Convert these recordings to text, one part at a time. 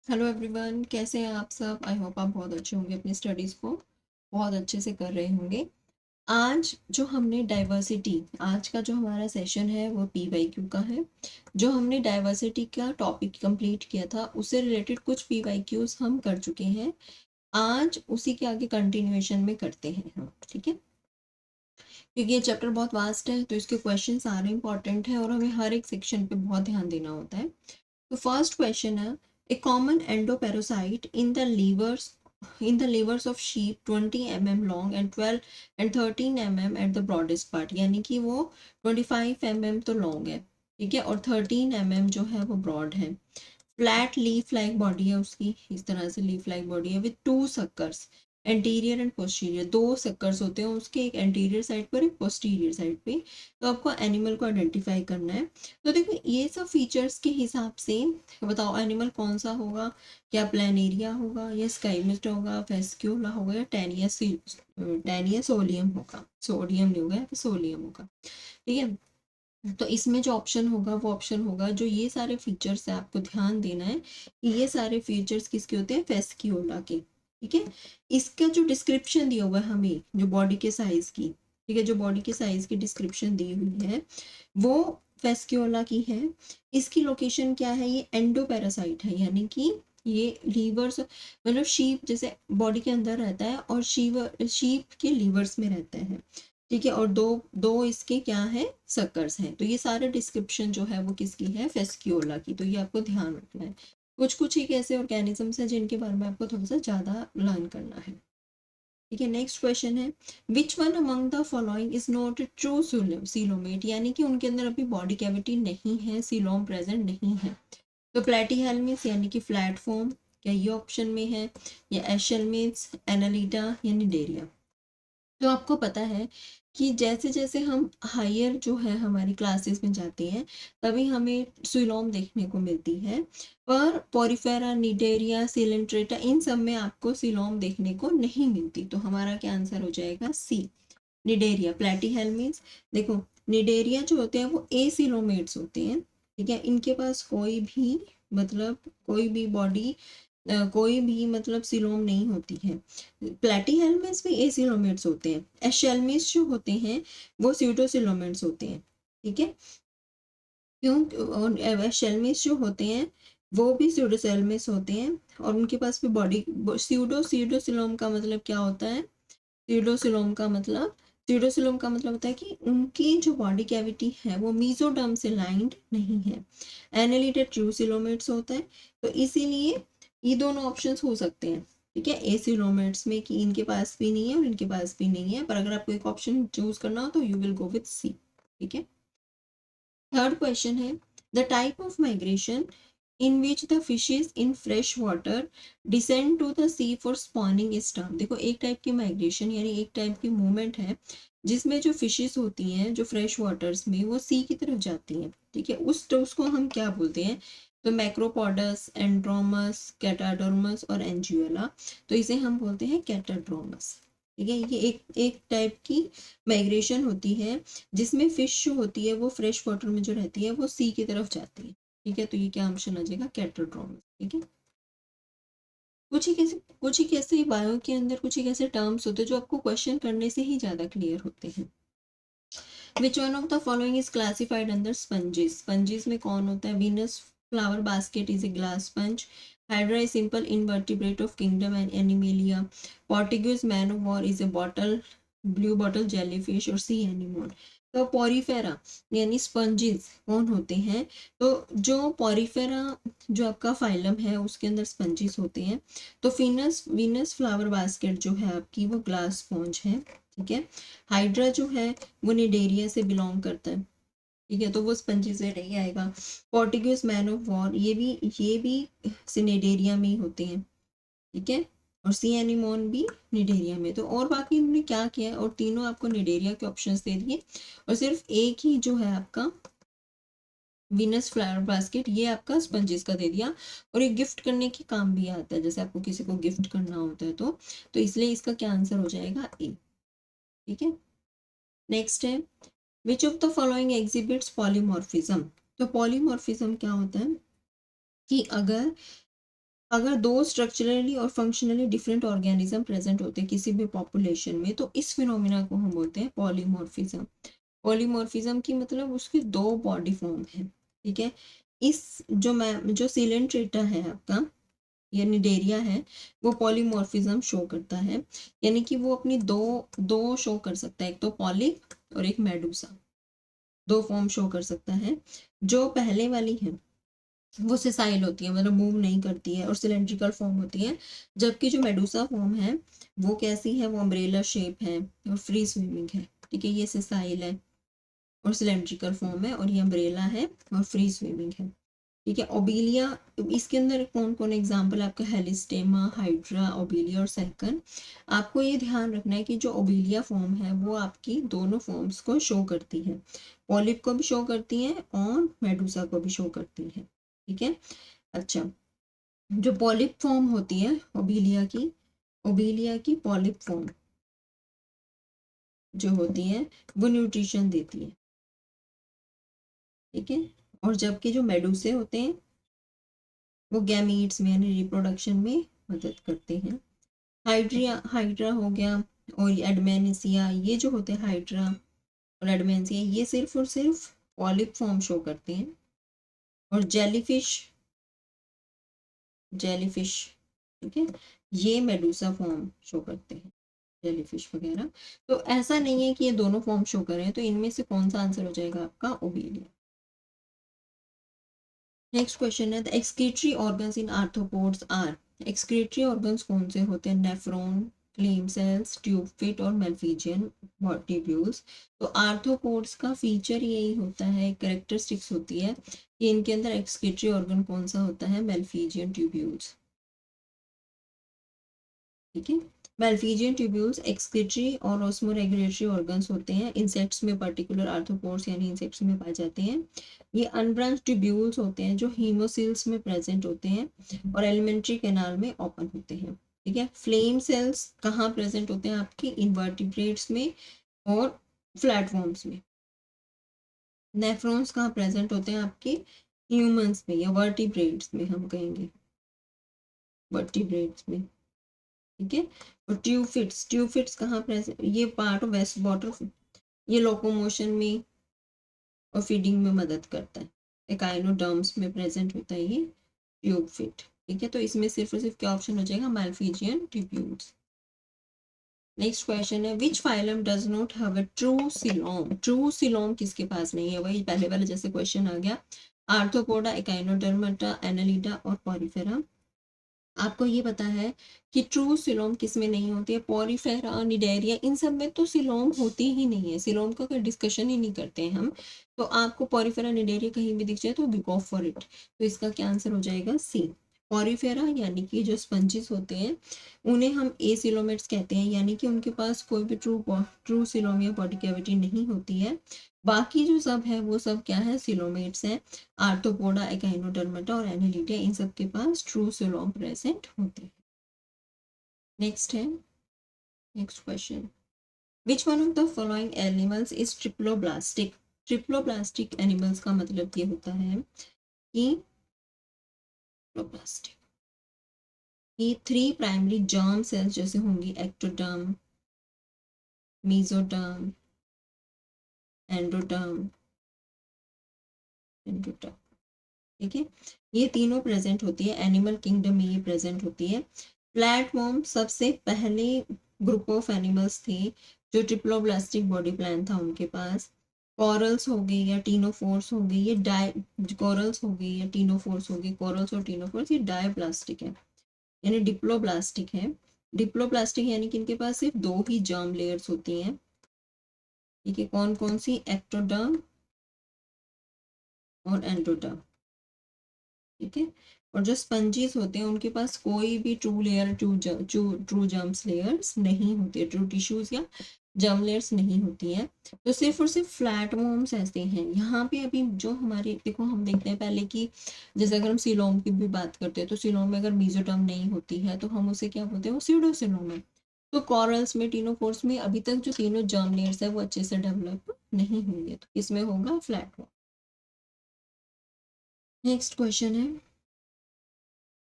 Hello everyone, कैसे हैं आप सब। आई होप आप बहुत अच्छे होंगे, अपनी स्टडीज़ को बहुत अच्छे से कर रहे होंगे। आज जो हमने डाइवर्सिटी, आज का जो हमारा सेशन है वो पीवाईक्यू का है। जो हमने डाइवर्सिटी का टॉपिक कंप्लीट किया था उससे रिलेटेड कुछ पीवाईक्यूज हम कर चुके हैं। आज उसी के आगे कंटिन्यूएशन में करते हैं हम, ठीक है। क्योंकि ये चैप्टर बहुत वास्ट है तो इसके क्वेश्चन सारे इंपॉर्टेंट है और हमें हर एक सेक्शन पे बहुत ध्यान देना होता है। तो फर्स्ट क्वेश्चन है, a common endoparasite in the livers of sheep 20 mm long and 12 and 13 mm at the broadest part, यानी कि वो 25 mm तो लॉन्ग है, ठीक है, और 13 mm जो है वो ब्रॉड है। फ्लैट लीफ लाइक बॉडी है उसकी, इस तरह से लीफ लाइक बॉडी है with two suckers, anterior and posterior. दो सक्कर्स होते हैं उसके, एक एंटीरियर साइड पर एक पोस्टीरियर साइड पे। तो आपको एनिमल को आइडेंटिफाई करना है। तो देखो ये सब फीचर्स के हिसाब से बताओ एनिमल कौन सा होगा। क्या प्लेनेरिया होगा या स्काईमिस्ट होगा, फेस्क्यूला होगा या टैनिया सोलियम होगा। सोडियम नहीं होगा, सोलियम होगा, ठीक है। तो इसमें जो ऑप्शन होगा वो ऑप्शन होगा, जो ये सारे फीचर्स है आपको ध्यान देना है कि ये सारे फीचर्स किसके होते हैं, फेस्क्यूला के, ठीक है। इसका जो डिस्क्रिप्शन दिया हुआ है हमें, जो बॉडी के साइज की, ठीक है, जो बॉडी के साइज की डिस्क्रिप्शन दी हुई है वो फेस्क्यूला की है। इसकी लोकेशन क्या है, ये एंडोपैरासाइट है, यानी कि ये लीवर्स, मतलब शीप जैसे बॉडी के अंदर रहता है और शीप के लीवर्स में रहता है, ठीक है। और दो दो इसके क्या है, सकर्स हैं। तो ये सारे डिस्क्रिप्शन जो है वो किसकी है, फेस्क्यूला की। तो ये आपको ध्यान रखना है। कुछ कुछ एक ऐसे ऑर्गेनिजम्स हैं जिनके बारे में आपको थोड़ा सा ज़्यादा लर्न करना है, ठीक है। नेक्स्ट क्वेश्चन है, which one among the following is not a true coelomate, यानी कि उनके अंदर अभी बॉडी कैविटी नहीं है, सीलोम प्रेजेंट नहीं है। तो प्लेटीहेल्मिस यानी कि फ्लैट फॉर्म, क्या ये ऑप्शन में है, या एशेल्मिस, एनालिटा या निडेरिया। तो आपको पता है कि जैसे जैसे हम हायर जो है हमारी क्लासेस में जाते हैं तभी हमें सुलोम देखने को मिलती है, पर पोरिफेरा, निडेरिया, सिलेंट्रेटा इन सब में आपको सिलोम देखने को नहीं मिलती। तो हमारा क्या आंसर हो जाएगा, सी, निडेरिया। प्लेटीहेल्मिन्स, देखो निडेरिया जो होते हैं वो एसिलोमेट्स होते हैं, ठीक है। इनके पास कोई भी, मतलब कोई भी बॉडी, कोई भी मतलब सिलोम नहीं होती है। प्लेटीहेल्मिन्स भी एसिलोमेट्स होते हैं। एशेल्मिस जो होते हैं वो स्यूडोसिलोमेट्स होते हैं, ठीक है। क्यों, एशेल्मिस जो होते हैं वो भी स्यूडोसेल्मिस होते हैं और उनके पास भी बॉडी, स्यूडोसिलोम का मतलब क्या होता है, स्यूडोसिलोम का मतलब, स्यूडोसिलोम का मतलब होता है कि उनकी जो बॉडी कैविटी है वो मीजोडर्म से लाइंड नहीं है। एनालिटेड ट्रूसिलोमेट्स होता है। तो इसीलिए ये दोनों ऑप्शंस हो सकते हैं, ठीक है, एसिलोमेट्स में, कि इनके पास भी नहीं है और इनके पास भी नहीं है। पर अगर आपको एक ऑप्शन चूज करना हो तो you will go with C, ठीक है। थर्ड क्वेश्चन है, the type of migration in which the fishes in fresh water descend to the sea for spawning is termed। देखो एक टाइप की माइग्रेशन यानी एक टाइप की मूवमेंट है जिसमें जो फिशेस होती हैं जो फ्रेश वाटर्स में वो सी की तरफ जाती हैं, ठीक है। उस तो उसको हम क्या बोलते हैं, तो मैक्रोपोडस, एंड्रोमस, कैटाडोर्मस और एंजियोला। तो इसे हम बोलते हैं कैटाड्रोमस, ठीक है। ये एक एक टाइप की माइग्रेशन होती है जिसमें फिश जो होती है वो फ्रेश वाटर में जो रहती है वो सी की तरफ जाती है, ठीक है। तो ये क्या ऑप्शन आ जाएगा, कैटोड्रोमस, ठीक है। कुछ ही कैसे बायो के अंदर कुछ ही कैसे टर्म्स होते हैं जो आपको क्वेश्चन करने से ही ज्यादा क्लियर होते हैं। Which one of the following is classified under sponges, sponges में कौन होता है, Venus flower basket is a glass sponge, hydra is simple invertebrate of kingdom and animalia, Portuguese man of war is a bottle, blue bottle jellyfish और सी anemone. तो Porifera यानी sponges कौन होते हैं, तो जो पोरिफेरा जो आपका फाइलम है उसके अंदर स्पंजेस होते हैं। तो वीनस वीनस फ्लावर बास्केट जो है आपकी वो ग्लास स्पॉन्ज है, ठीक है। हाइड्रा जो है वो निडेरिया से बिलोंग करता है, ठीक है, तो वो स्पंजी से नहीं आएगा। पोर्टुगीज मैन ऑफ वॉर ये भी सिनेडेरिया में ही होते हैं, ठीक है। और सी एनिमोन भी निडेरिया में। तो और बाकी इन्होंने क्या किया है, और तीनों आपको निडेरिया के ऑप्शंस दे दिए और सिर्फ एक ही जो है आपका वीनस फ्लावर बास्केट ये आपका स्पंजेस का दे दिया। और ये गिफ्ट करने के काम भी आता है, जैसे आपको किसी को गिफ्ट करना होता है तो इसलिए इसका क्या आंसर हो जाएगा, ए, ठीक है। नेक्स्ट है, which of the following exhibits polymorphism. तो पॉलीमॉर्फिज्म क्या होता है कि अगर अगर दो स्ट्रक्चरली और फंक्शनली डिफरेंट ऑर्गेनिज्म प्रेजेंट होते हैं किसी भी पॉपुलेशन में, तो इस फिनोमिना को हम बोलते हैं पॉलीमॉर्फिज्म। पॉलीमॉर्फिज्म की मतलब उसके दो बॉडी फॉर्म है, ठीक है। इस जो सिलेंट्रेटा है आपका, या निडेरिया है, वो पॉलीमॉर्फिज्म शो करता है। यानी कि वो अपनी दो दो शो कर सकता है, एक तो पॉलिप और एक मेडूसा, दो फॉर्म शो कर सकता है। जो पहले वाली है वो सिसाइल होती है, मतलब मूव नहीं करती है और सिलेंड्रिकल फॉर्म होती है। जबकि जो मेडूसा फॉर्म है वो कैसी है, वो अम्ब्रेला शेप है और फ्री स्विमिंग है, ठीक है। ये सिसाइल है और सिलेंड्रिकल फॉर्म है, और ये अम्ब्रेला है और फ्री स्विमिंग है, ठीक है। ओबीलिया, इसके अंदर कौन कौन एग्जाम्पल आपका, हेलिस्टेमा, हाइड्रा, ओबीलिया और सैकन। आपको ये ध्यान रखना है कि जो ओबीलिया फॉर्म है वो आपकी दोनों फॉर्म्स को शो करती है, पॉलिप को भी शो करती है और मेडूसा को भी शो करती है, ठीक है। अच्छा, जो पॉलिप फॉर्म होती है ओबीलिया की पॉलिप फॉर्म जो होती है वो न्यूट्रिशन देती है, ठीक है। और जबकि जो मेडूसे होते हैं वो गैमीट्स में यानी रिप्रोडक्शन में मदद करते हैं। हाइड्रा हो गया, और एडमेनिसिया, ये जो होते हैं हाइड्रा और एडमेनिसिया, ये सिर्फ और सिर्फ पॉलिप फॉर्म शो करते हैं। और जेलीफिश, ठीक है, ये मेडूसा फॉर्म शो करते हैं, जेलीफिश वगैरह। तो ऐसा नहीं है कि ये दोनों फॉर्म शो कर रहे हैं, तो इनमें से कौन सा आंसर हो जाएगा आपका, ओबेलिया। नेक्स्ट क्वेश्चन है, the excretory organs in arthropods are. Excretory organs कौन से होते हैं, nephron, flame cells, tube feet और मेल्फिजियन ट्यूब्यूल्स। तो आर्थ्रोपोड्स का फीचर यही होता है, कैरेक्टरिस्टिक्स होती है कि इनके अंदर एक्सक्रीटरी ऑर्गन कौन सा होता है, मेल्फिजियन ट्यूब्यूल्स, ठीक है। मेल्फिजियन ट्यूब्यूल्स एक्सक्रीटरी और ऑस्मोरेगुलेटरी ऑर्गन्स होते हैं, इंसेक्ट्स में पर्टिकुलर आर्थ्रोपोड्स यानी इंसेक्ट्स में पाए जाते हैं। ये अनब्रांच ट्यूब्यूल्स होते हैं जो हीमोसिल्स में प्रेजेंट होते हैं और एलिमेंट्री कैनाल में ओपन होते हैं, ठीक है। फ्लेम सेल्स कहाँ प्रेजेंट होते हैं आपके, इनवर्टिब्रेट्स में और प्लेटफॉर्म्स में। नेफ्रॉन्स कहाँ प्रेजेंट होते हैं आपके, ह्यूमंस में या वर्टिब्रेट्स में, हम कहेंगे वर्टिब्रेट्स में, ठीक है। और ट्यूफिट्स कहाँ प्रेजेंट, ये पार्ट ऑफ वेस्ट वाटर, ये लोकोमोशन में और फीडिंग में मदद करता है। एकाइनोडर्म्स में प्रेजेंट होता है ये ट्यूबफिट, ठीक है। तो इसमें सिर्फ और सिर्फ क्या ऑप्शन हो जाएगा, मैल्फिजियन ट्यूब्यूल्स। नेक्स्ट क्वेश्चन है, which phylum does not have a true coelom. True coelom किसके पास नहीं है, वही पहले वाले जैसे क्वेश्चन आ गया, आर्थ्रोपोडा, एकाइनोडर्माटा, एनालिडा और पॉरीफेरा। आपको ये पता है कि ट्रू सिलोम किस में नहीं होती है, पॉरीफेरा, निडेरिया, इन सब में तो सिलोम होती ही नहीं है, सिलोम का कोई डिस्कशन ही नहीं करते हैं हम। तो आपको पॉरीफेरा, निडेरिया कहीं भी दिख जाए तो गो फॉर इट। तो इसका क्या आंसर हो जाएगा, सी। पॉरीफेरा यानी कि जो स्पंजिस होते हैं उन्हें हम एसिलोमेट्स कहते हैं, यानी कि उनके पास कोई भी ट्रू सिलोम या बॉडी कैविटी नहीं होती है। बाकी जो सब है वो सब क्या है, सिलोमेट्स हैं। आर्थ्रोपोडा, एकाइनोडर्माटा और एनालिडिया, इन सब के पास ट्रू सिलोम प्रेजेंट होते हैं। नेक्स्ट है, next question, which one of the following animals is triploblastic. Triploblastic animals का मतलब ये होता है कि ट्रिप्लोब्लास्टिक, ये थ्री प्राइमरी जर्म सेल्स जैसे होंगी, एक्टोडर्म, मेसोडर्म, एंडोडर्म, एंडोडर्म, ठीक है। ये तीनों प्रेजेंट होती है, एनिमल किंगडम में ये प्रेजेंट होती है। प्लेटफॉर्म सबसे पहले ग्रुप ऑफ एनिमल्स थे जो ट्रिप्लोब्लास्टिक बॉडी प्लान था उनके पास। कॉरल्स हो गई या टीनोफोर्स हो गई, ये कॉरल्स हो गई या टीनोफोर्स हो गई, कॉरल्स और टीनोफोर्स ये डायप्लास्टिक है, यानी डिप्लोब्लास्टिक है। डिप्लोब्लास्टिक यानी कि इनके पास सिर्फ दो ही जर्म लेयर्स होती हैं, ठीक है। कौन कौन सी, एक्टोडर्म और एंडोडर्म, ठीक है। और जो स्पंजीज होते हैं उनके पास कोई भी true layer, true germs layers नहीं होती है, ट्रू टिश्यूज या जर्म लेयर्स नहीं होती है। तो सिर्फ और सिर्फ फ्लैट वॉर्म्स ऐसे हैं यहाँ पे। अभी जो हमारे देखो, हम देखते हैं पहले कि जैसे अगर हम सिलोम की भी बात करते हैं तो सिलोम में अगर मेसोडर्म नहीं होती है तो हम उसे क्या बोलते हैं, वो स्यूडोसिलोम है। तो कॉरल्स में, टीनोफोर्स में अभी तक जो तीनों जर्म लेयर्स है वो अच्छे से डेवलप नहीं होंगे, तो इसमें होगा फ्लैट वॉर्म। नेक्स्ट क्वेश्चन है,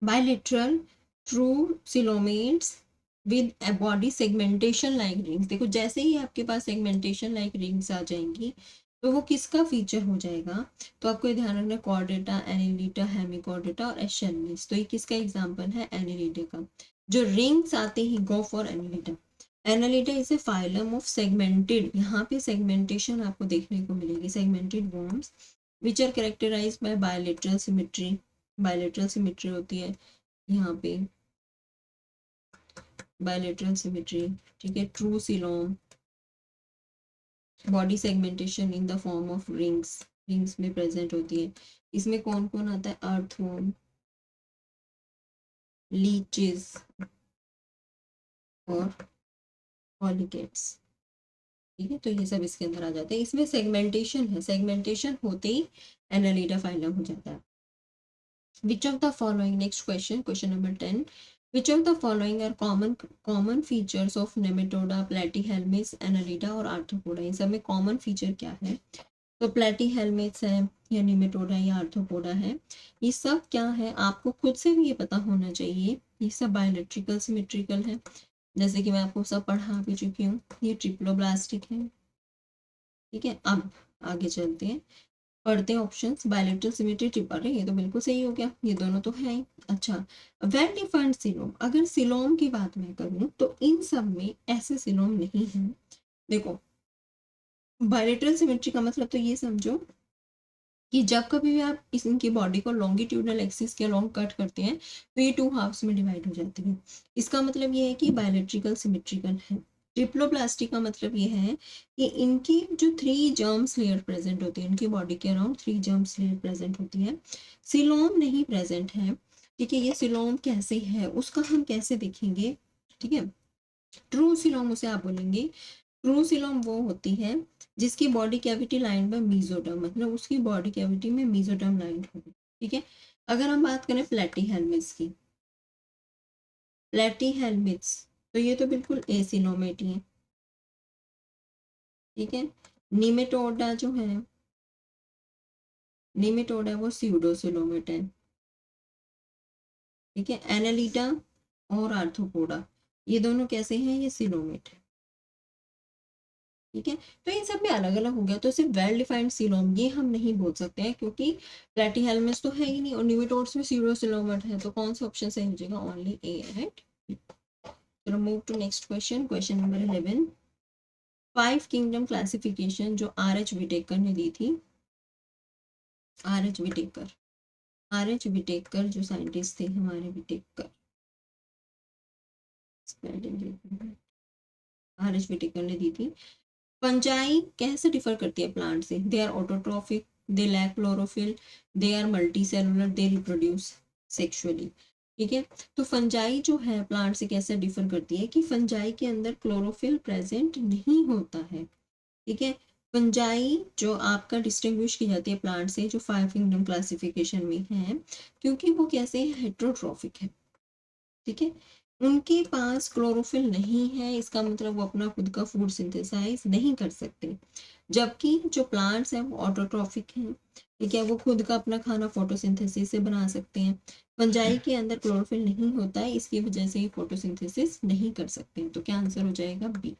bilateral true coelomates with a body segmentation like rings। देखो जैसे ही आपके पास सेगमेंटेशन लाइक रिंग्स आ जाएंगी तो वो किसका फीचर हो जाएगा, तो आपको ये ध्यान रखना, कॉर्डेटा, एनिलिडा, हेमिकॉर्डेटा और एशेलमिस। तो ये किसका एग्जांपल है, एनिलिडा का। जो रिंग्स आते ही go for Annelida. Annelida is a phylum of segmented, यहाँ पे सेगमेंटेशन आपको देखने को मिलेगी, segmented worms which are characterize by bilateral symmetry. Bilateral symmetry होती है यहाँ पे, बायलेटरल सिमेट्री, ठीक है। True coelom, body segmentation in the form of rings, rings में प्रेजेंट होती है। इसमें कौन कौन आता है, अर्थवर्म, लीचेस और पॉलीकेट्स, ठीक है। तो ये सब इसके अंदर आ जाते हैं। इसमें सेगमेंटेशन है, सेगमेंटेशन होते ही एनालिडा फाइलम हो जाता है। Which of the following, next question, question number 10, which of the following are common features of Nematoda, Platyhelminthes, Annelida और आर्थ्रोपोडा। इन सब में कॉमन फीचर क्या है, तो प्लेटीहेल्मिस है या निमेटोडा या आर्थ्रोपोडा है। ये सब क्या है आपको खुद से भी ये पता होना चाहिए, ये सब बायोइलेक्ट्रिकल सिमेट्रिकल है, जैसे कि मैं आपको सब पढ़ा भी चुकी हूँ। ये ट्रिप्लोब्लास्टिक है, ठीक है। अब आगे चलते हैं, पढ़ते हैं ऑप्शंस। बायलेटरल सिमेट्री ट्रिप, अरे ये तो बिल्कुल सही हो गया, ये दोनों तो है ही। अच्छा, वेल डिफाइंड सिलोम, अगर सिलोम की बात मैं करूँ तो इन सब में ऐसे सिलोम नहीं है। देखो बायलेटरल सिमेट्री का मतलब तो ये समझो कि जब कभी भी आप इनकी बॉडी को लॉन्गिट्यूडनल एक्सिस के अलॉन्ग कट करते हैं तो ये 2 हाफ्स में डिवाइड हो जाती है। इसका मतलब ये है कि बायोलेट्रिकल सिमेट्रिकल है। ट्रिप्लोप्लास्टिक का मतलब ये है कि इनकी जो 3 जर्म्स लेयर प्रेजेंट होती है, इनकी बॉडी के अराउंड 3 जर्म्स लेयर प्रेजेंट होती है, सिलोम नहीं प्रेजेंट है, ठीक है। ये सिलोम कैसे है उसका हम कैसे देखेंगे, ठीक है। ट्रू सिलोम उसे आप बोलेंगे, ट्रू सिलोम वो होती है जिसकी body cavity line by mesoderm, मतलब उसकी बॉडी कैविटी में मीजोडर्म लाइन होगी, ठीक है। अगर हम बात करें प्लेटीहेल्मिस की, प्लेटीहेल्मिस तो ये तो बिल्कुल एसिनोमेट ही है, ठीक है। निमेटोडा जो है, निमेटोडा वो स्यूडोसिलोमेट है, ठीक है। एनालिटा और आर्थ्रोपोडा ये दोनों कैसे हैं, ये सिलोमेट है, ठीक है। तो इन सब में अलग अलग हो गया, तो सिर्फ वेल डिफाइंड सिलोम ये हम नहीं बोल सकते हैं क्योंकि प्लेटीहेल्मिस तो है ही नहीं और निमेटोड्स में स्यूडोसिलोमेट है, तो कौन सा ऑप्शन सही हो जाएगा, ओनली ए एंड बी। चलो move to next question, question number 11, 5 kingdom classification जो आर एच विटेकर ने दी थी। R H Whittaker, R H Whittaker जो साइंटिस्ट थे हमारे, विटेकर, आर एच विटेकर ने दी थी। फंजाई कैसे डिफर करती है प्लांट से, they are autotrophic, they lack chlorophyll, they are multicellular, they reproduce sexually, ठीक है। तो फंजाई जो है प्लांट से कैसे डिफर करती है कि फंजाई के अंदर क्लोरोफिल प्रेजेंट नहीं होता है, ठीक है। फंजाई जो आपका डिस्टिंग्विश की जाती है प्लांट से जो 5 किंगडम क्लासिफिकेशन में है, क्योंकि वो कैसे हेट्रोट्रॉफिक है, ठीक है। उनके पास क्लोरोफिल नहीं है, इसका मतलब वो अपना खुद का फूड सिंथेसाइज नहीं कर सकते, जबकि जो प्लांट्स हैं वो ऑटोट्रॉफिक हैं, ठीक है। वो खुद का अपना खाना फोटोसिंथेसिस से बना सकते हैं। फंजाई के अंदर क्लोरोफिल नहीं होता है, इसकी वजह से ही फोटोसिंथेसिस नहीं कर सकते हैं, तो क्या आंसर हो जाएगा, बी।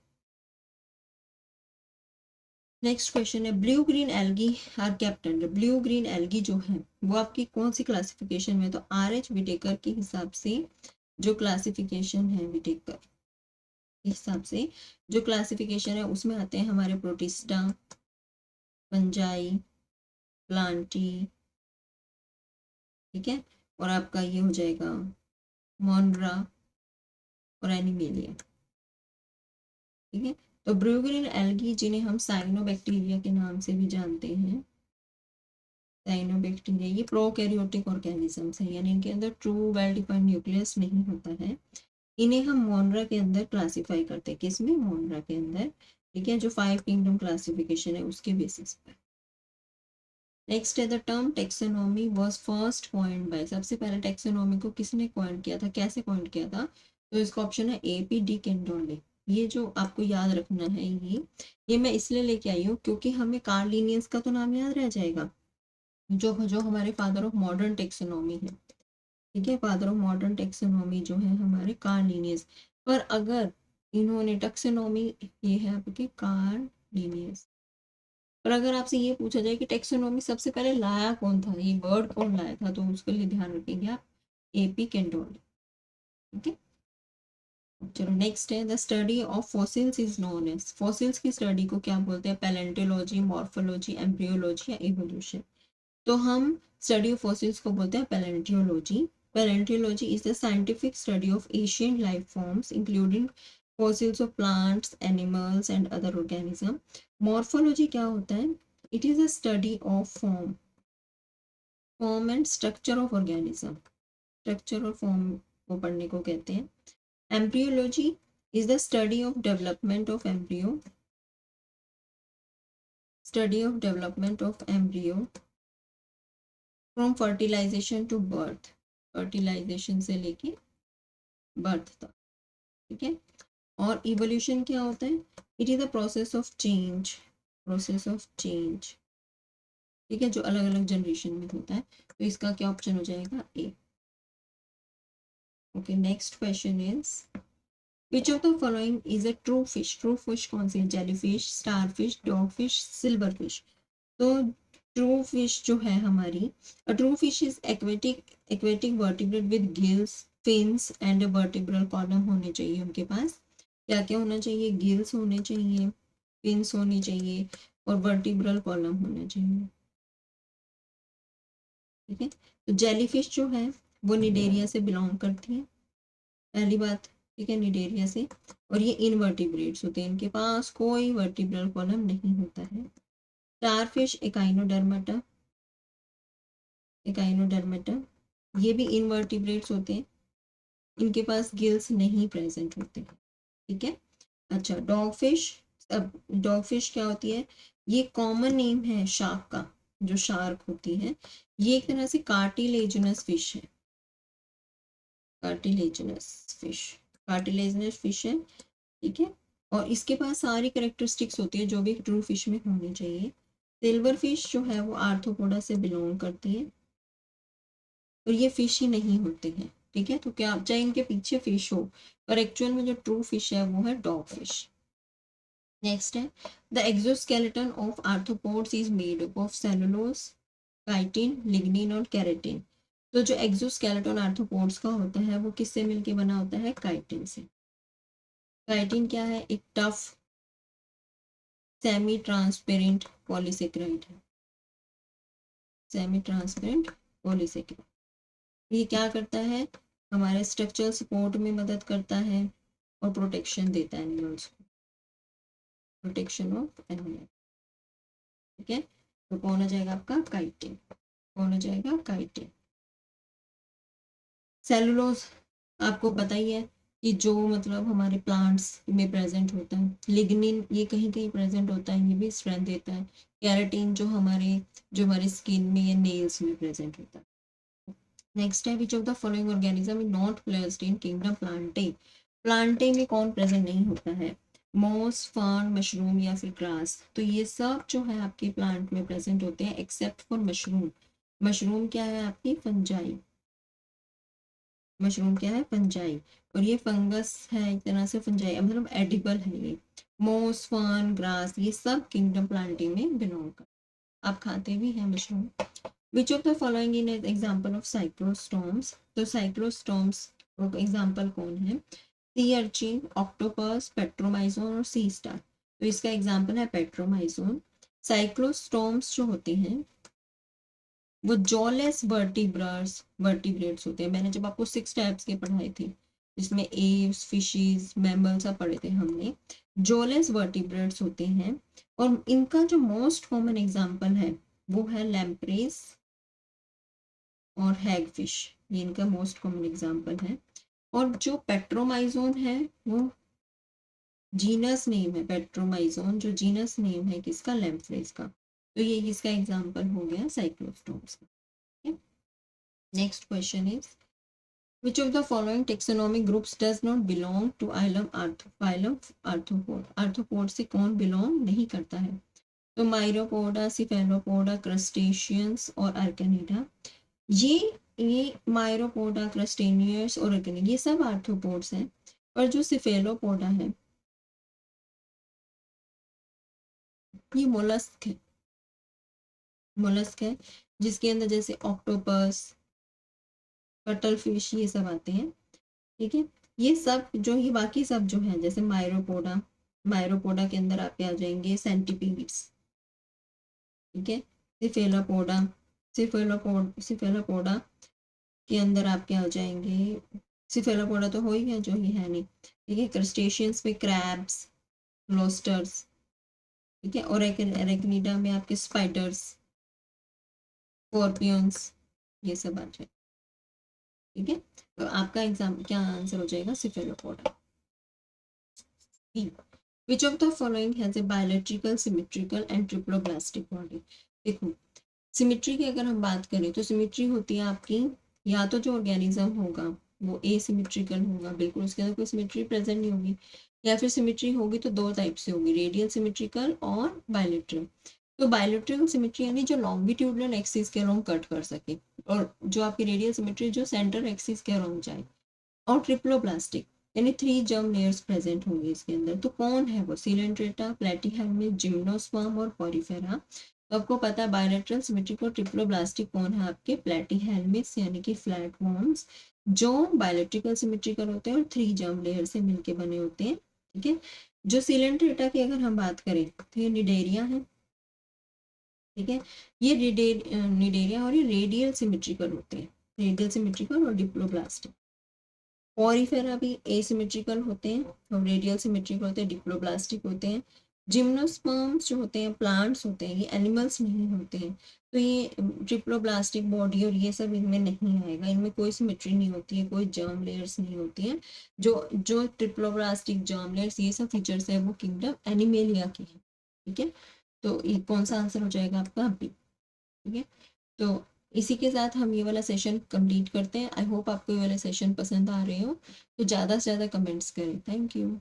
नेक्स्ट क्वेश्चन है, blue green algae are kept under, blue green algae जो है वो आपकी कौन सी क्लासिफिकेशन में, तो आर एच विटेकर के हिसाब से जो क्लासिफिकेशन है, विटेकर के हिसाब से जो क्लासिफिकेशन है उसमें आते हैं हमारे प्रोटिस्टा, फंजाई, प्लांटी, ठीक है। और आपका ये हो जाएगा मोनरा और एनिमेलिया, ठीक है। तो ब्लू ग्रीन एल्गी जिन्हें हम साइनोबैक्टीरिया के नाम से भी जानते हैं, साइनोबैक्टीरिया, ये प्रोकैरियोटिक ऑर्गेनिजम्स है, यानी इनके अंदर ट्रू वेल डिफाइंड न्यूक्लियस नहीं होता है। इन्हें हम मोनरा के अंदर क्लासिफाई करते हैं, किसमें, मोनरा के अंदर, ठीक है, जो 5 किंगडम क्लासिफिकेशन है उसके बेसिस पर। नेक्स्ट है, the term taxonomy was first coined bye, सबसे पहले टेक्सोनॉमी को किसने कॉइन किया था, कैसे कॉइन किया था, तो इसका ऑप्शन है ए पी डी कैंडोले। ये जो आपको याद रखना है, ये मैं इसलिए लेके आई हूँ क्योंकि हमें कार्ल लिनियस का तो नाम याद रह जाएगा, जो जो हमारे फादर ऑफ मॉडर्न टेक्सोनॉमी है, ठीक है, फादर ऑफ मॉडर्न टेक्सोनॉमी जो है हमारे कार्ल लिनियस। पर अगर इन्होंने टेक्सोनॉमी, ये है आपके कार्ल लिनियस, पर अगर आपसे ये पूछा जाए कि टेक्सोनॉमी सबसे पहले लाया कौन था, ये वर्ड कौन लाया था, तो उसके लिए ध्यान रखेंगे आप एपी कैंटोनी। ठीक है, चलो नेक्स्ट है, the study of fossils is known as, fossils की स्टडी को क्या बोलते हैं, पैलेंटोलॉजी, मॉर्फोलॉजी, एम्ब्रियोलॉजी या इवोल्यूशन। तो हम स्टडी ऑफ फॉसिल्स को बोलते हैं palaeontology. Palaeontology is the scientific study of ancient life forms including fossils of plants, animals and other organism. Morphology क्या होता है, it is a study of form and structure of organism, structure और form को पढ़ने को कहते हैं। Embryology is the study of development of embryo, study of development of embryo from fertilization to birth, fertilization से लेके बर्थ तक। ठीक है, और इवोल्यूशन क्या होता है, it is the process of change, process of change. ठीक है, जो अलग अलग जनरेशन में होता है। तो इसका क्या ऑप्शन हो जाएगा, A. Okay, next question is which of the following is a true fish, true fish कौन सी है, jellyfish, starfish, dogfish, silver fish. तो ट्रू फिश जो है हमारी, a true fish is aquatic vertebrate with gills, fins and vertebral column होने चाहिए उनके पास। क्या क्या होना चाहिए, गिल्स होने चाहिए, फिन्स होनी चाहिए और वर्टिब्रल कॉलम होना चाहिए। ठीक है, तो जेलीफिश जो है वो निडेरिया से बिलोंग करती है, पहली बात। ठीक है, निडेरिया से, और ये इनवर्टिब्रेट्स होते हैं, इनके पास कोई वर्टिब्रल कॉलम नहीं होता है। स्टारफिश एकाइनोडर्माटा, एकाइनोडर्माटा, ये भी इनवर्टिब्रेट्स होते हैं, इनके पास गिल्स नहीं प्रेजेंट होते हैं। ठीक है, अच्छा डॉग फिश, अब डॉग फिश क्या होती है, ये कॉमन नेम है शार्क का, जो शार्क होती है, ये एक तरह से कार्टिलेजिनस फिश है, कार्टिलेजिनस फिश, कार्टिलेजिनस फिश है। ठीक है, और इसके पास सारी करेक्टरिस्टिक्स होती है जो भी ट्रू फिश में होनी चाहिए। सिल्वर फिश जो है वो आर्थ्रोपोडा से बिलोंग करती है, और ये फिश ही नहीं होते हैं। ठीक है, तो क्या चाहे इनके पीछे फिश हो, पर एक्चुअल में जो ट्रू फिश है वो है डॉग फिश। नेक्स्ट है, the exoskeleton of arthropods is made up of cellulose, chitin, lignin और केराटिन। तो जो एक्सोस्केलेटन आर्थ्रोपोड्स का होता है वो किससे मिलके बना होता है, काइटिन से। काइटिन क्या है, एक टफ सेमी ट्रांसपेरेंट पॉलीसेकेराइड है, सेमी ट्रांसपेरेंट पॉलीसेकेराइड। ये क्या करता है, हमारे स्ट्रक्चरल सपोर्ट में मदद करता है और प्रोटेक्शन देता है एनिमल्स को, प्रोटेक्शन ऑफ एनिमल। ठीक है, तो कौन हो जाएगा आपका, काइटिन, कौन हो जाएगा, काइटिन। सेलुलोज आपको पता ही है कि जो मतलब हमारे प्लांट्स में प्रेजेंट होता है। लिग्निन ये कहीं कहीं प्रेजेंट होता है, ये भी स्ट्रेंथ देता है। कैराटिन जो हमारे स्किन में या नेल्स में प्रेजेंट होता है। नेक्स्ट है, which of the following organism is not placed in kingdom Plantae, Plantae में कौन प्रेजेंट नहीं होता है, मॉस, फर्न, मशरूम या फिर ग्रास। तो ये सब जो है आपके प्लांट में प्रेजेंट होते हैं एक्सेप्ट फॉर मशरूम। मशरूम क्या है आपकी, फंजाई, मशरूम क्या है, फंजाई, और ये फंगस है एक तरह से, फंजाई मतलब एडिबल है ये। मॉस, फर्न, ग्रास ये सब किंगडम प्लांटे में बिलोंग कर, आप खाते भी हैं mushroom. Which of the following in example of cyclostomes, तो साइक्लोस्टॉर्म्स एग्जाम्पल कौन है, सी अर्चिन, ऑक्टोपस, पेट्रोमाइजोन और सी स्टार। तो इसका एग्जाम्पल है पेट्रोमाइजोन। साइक्लोस्टॉर्म्स जो होते हैं वो जॉलेस वर्टिब्रेट्स होते हैं। मैंने जब आपको 6 टाइप्स के पढ़ाए थे, जिसमें एव्स, फिशीज, मैमल्स सब पढ़े थे हमने, जॉलेस वर्टिब्रेट्स होते हैं। और इनका जो मोस्ट कॉमन एग्जाम्पल है वो है लैम्प्रेस और हैगफिश, ये इनका मोस्ट कॉमन एग्जाम्पल है। और जो पेट्रोमाइजोन है वो जीनस नेम है, पेट्रोमाइजोन जो जीनस नेम है किसका, लैम्प्रेस का। तो ये किसका एग्जाम्पल हो गया, साइक्लोस्टॉर्म्स का। Next question is which of the following taxonomic groups does not belong to phylum arthropod, arthropod से कौन belong नहीं करता है, तो माइरोपोडा, सिफेलोपोडा, क्रस्टेशियंस और आर्केनिडा। ये ये मायरोपोडा, क्रस्टेनियर्स और ये सब आर्थ्रोपोड्स हैं। और जो सिफेलोपोडा है ये मोलस्क है, मोलस्क है, जिसके अंदर जैसे ऑक्टोपस, कटल फिश ये सब आते हैं। ठीक है, ये सब जो ही बाकी सब जो है जैसे मायरोपोडा, मायरोपोडा के अंदर आपके आ जाएंगे सेंटीपीड्स। ठीक है, सिफेलोपोडा, सिफेलोपोडा के अंदर आपके आ जाएंगे, सिफेलोपोडा तो हो ही गया, जो ही है नहीं। ठीक है, क्रस्टेशियंस में क्रैब्स, लॉबस्टर्स। ठीक है, और एरेक्निडा में आपके स्पाइडर्स, स्कॉर्पियंस, ये सब आ जाए। ठीक है, तो आपका एग्जाम क्या आंसर हो जाएगा, Cephalopoda. Which of the following has a biological, symmetrical and triploblastic body. देखो, सिमेट्री की अगर हम बात करें तो सिमेट्री होती है आपकी, या तो जो ऑर्गेनिज्म होगा वो एसिमेट्रिकल होगा, बिल्कुल उसके अंदर कोई सिमेट्री प्रेजेंट नहीं होगी, या फिर सिमेट्री होगी तो दो टाइप से होगी, रेडियल सिमेट्रिकल और बायलेटरल। तो बायलेटरल सिमेट्री यानी जो लॉन्गिट्यूडनल एक्सिस के अलोंग कट कर सके, और जो आपकी रेडियल सिमेट्री जो सेंट्रल एक्सिस के अलोंग जाए। और ट्रिप्लोब्लास्टिक यानी 3 जर्म लेयर्स प्रेजेंट होंगे इसके अंदर। तो कौन है वो, सिलेंट्रेटा, प्लेटीहेल्मिन्थ, जिम्नोस्पर्म और पॉरीफेरा। तो आपको पता है बायलैटरल सिमेट्रिक और ट्रिप्लोब्लास्टिक कौन है, आपके प्लेटीहेल्मिन्थ्स यानी कि फ्लैट वॉर्म्स, जो बायलैट्रिकल सिमेट्रिकल होते हैं और 3 जर्म लेयर से मिलके बने होते हैं। ठीक है, जो सिलेंट्रेटा की अगर हम बात करें तो ये निडेरिया है। ठीक है, ये निडेरिया और ये रेडियल सिमेट्रिकल होते हैं, रेडियल सिमेट्रिकल और डिप्लोब्लास्टिक। पॉरीफेरा भी एसिमेट्रिकल होते हैं और रेडियल सिमेट्रिकल होते हैं, डिप्लोब्लास्टिक होते हैं। जिम्नोस्पर्म्स जो होते हैं प्लांट्स होते हैं, ये एनिमल्स नहीं होते हैं, तो ये ट्रिप्लोब्लास्टिक बॉडी और ये सब इनमें नहीं आएगा, इनमें कोई सिमेट्री नहीं होती है, कोई जर्म लेयर्स नहीं होती हैं। जो जो ट्रिप्लोब्लास्टिक, जर्म लेयर्स, ये सब फीचर्स है वो किंगडम एनिमेलिया की है। ठीक है, तो ये कौन सा आंसर हो जाएगा आपका, बी। ठीक है, तो इसी के साथ हम ये वाला सेशन कंप्लीट करते हैं। आई होप आपको ये वाले सेशन पसंद आ रहे हो, तो ज़्यादा से ज़्यादा कमेंट्स करें। Thank you.